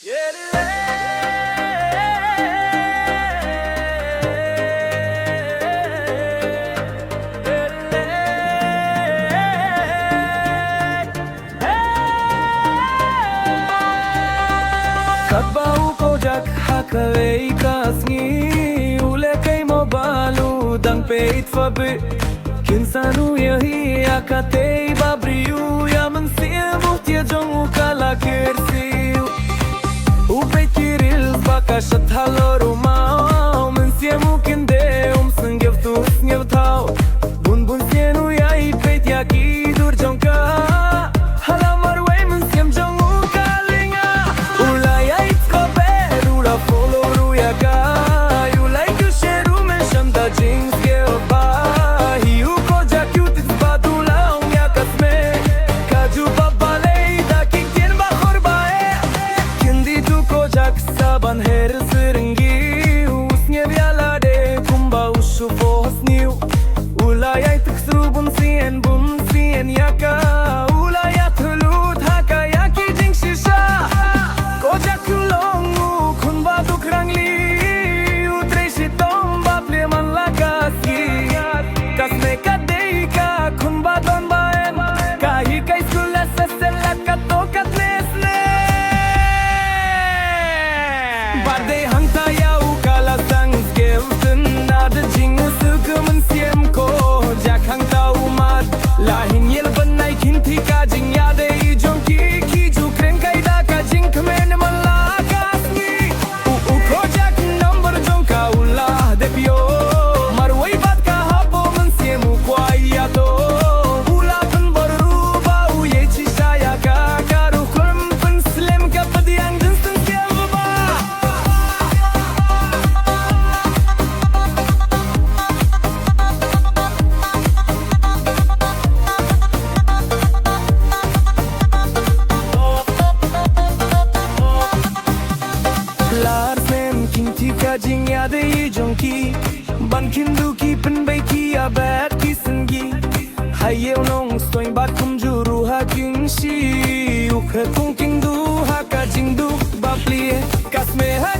Kat bau kojak hakawei kasngi ule kai mo balu dang peit fabe kinsanu yahi akatei babriu ya mansiemu tia jongu kala kersiu upei kiril baka shathalo mau mansiemu kinde senggev tu sngev thau bun bun sienu yai peit ya ki dur jongka halamar wei mansiem jongu kalinga ulai Saban her seringi usnie viala de kumba usu fos new ulaya tiksru bun sien yaka ulaya thulut haka yaki jing shisha kojak longu khunba dukrangli utre shitom baple man lagasi kasme kadei ka khunba don baen kahi kai skula sesela kato katnesne Barde hangta yau kala sang skelten nada jing sukumen siem ko jak hangta umat lahin yel banai kinti ka jing yade I jonki ki ju kren kai da ka jing kmen malakasni u ko jak number jonka ula de pio marwai bat ka hapo men siem kwai ya to ula pen baru ba u ye chi saya ka karu kum pen slim ka padiang den sen siem ba Jing ya de jonki ban kindu ki pen bai ki abat ki sengi hayeu nong stoin bat kum juru ha king shi ukhe tung king du ha ka jing du bapli kasme ha